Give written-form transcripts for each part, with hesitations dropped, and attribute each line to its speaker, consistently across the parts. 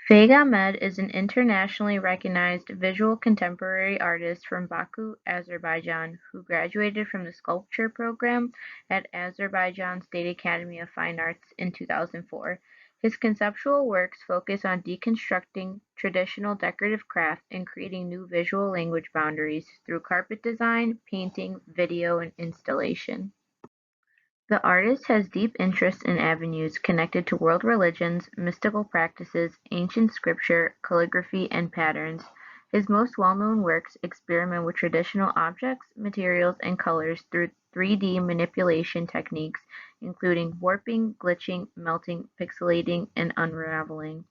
Speaker 1: Faig Ahmed is an internationally recognized visual contemporary artist from Baku, Azerbaijan, who graduated from the sculpture program at Azerbaijan State Academy of Fine Arts in 2004. His conceptual works focus on deconstructing traditional decorative craft and creating new visual language boundaries through carpet design, painting, video, and installation. The artist has deep interests in avenues connected to world religions, mystical practices, ancient scripture, calligraphy, and patterns. His most well-known works experiment with traditional objects, materials, and colors through 3D manipulation techniques, including warping, glitching, melting, pixelating, and unraveling.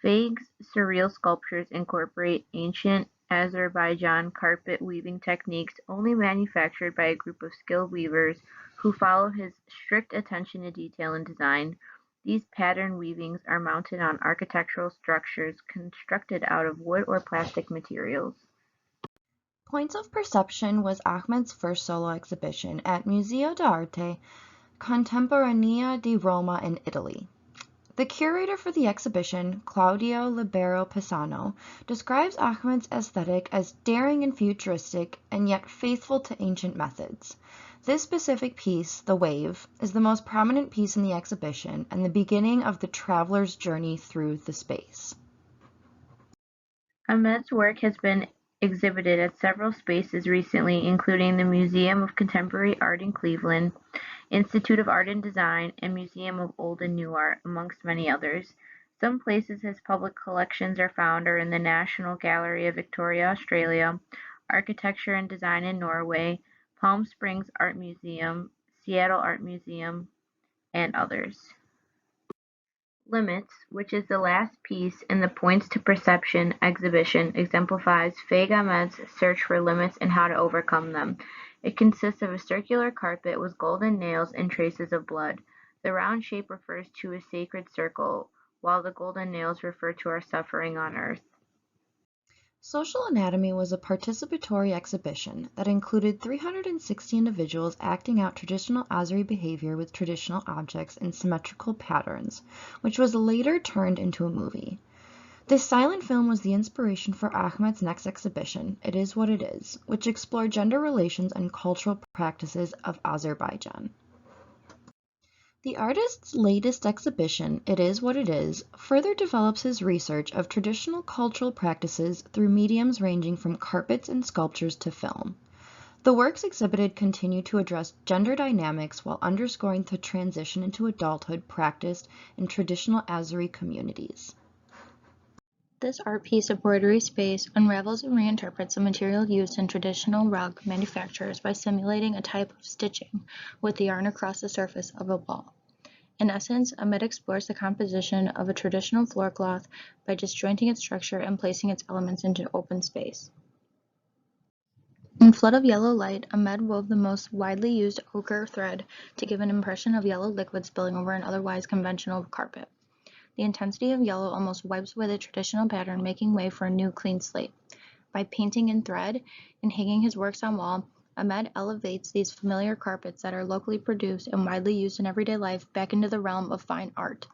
Speaker 1: Faig's surreal sculptures incorporate ancient Azerbaijan carpet weaving techniques only manufactured by a group of skilled weavers who follow his strict attention to detail in design. These pattern weavings are mounted on architectural structures constructed out of wood or plastic materials.
Speaker 2: Points of Perception was Ahmed's first solo exhibition at Museo d'Arte Contemporanea di Roma in Italy. The curator for the exhibition, Claudio Libero Pisano, describes Ahmed's aesthetic as daring and futuristic, and yet faithful to ancient methods. This specific piece, The Wave, is the most prominent piece in the exhibition and the beginning of the traveler's journey through the space.
Speaker 1: Ahmed's work has been exhibited at several spaces recently, including the Museum of Contemporary Art in Cleveland, Institute of Art and Design, and Museum of Old and New Art, amongst many others. Some places his public collections are found are in the National Gallery of Victoria, Australia, Architecture and Design in Norway, Palm Springs Art Museum, Seattle Art Museum, and others. Limits, which is the last piece in the Points to Perception exhibition, exemplifies Faig Ahmed's search for limits and how to overcome them. It consists of a circular carpet with golden nails and traces of blood. The round shape refers to a sacred circle, while the golden nails refer to our suffering on earth.
Speaker 2: Social Anatomy was a participatory exhibition that included 360 individuals acting out traditional Azeri behavior with traditional objects in symmetrical patterns, which was later turned into a movie. This silent film was the inspiration for Ahmed's next exhibition, It Is What It Is, which explored gender relations and cultural practices of Azerbaijan. The artist's latest exhibition, It Is What It Is, further develops his research of traditional cultural practices through mediums ranging from carpets and sculptures to film. The works exhibited continue to address gender dynamics while underscoring the transition into adulthood practiced in traditional Azeri communities.
Speaker 3: This art piece of broidery space unravels and reinterprets the material used in traditional rug manufactures by simulating a type of stitching with the yarn across the surface of a ball. In essence, Ahmed explores the composition of a traditional floor cloth by disjointing its structure and placing its elements into open space. In Flood of Yellow Light, Ahmed wove the most widely used ochre thread to give an impression of yellow liquid spilling over an otherwise conventional carpet. The intensity of yellow almost wipes away the traditional pattern, making way for a new clean slate. By painting in thread and hanging his works on wall, Ahmed elevates these familiar carpets that are locally produced and widely used in everyday life back into the realm of fine art.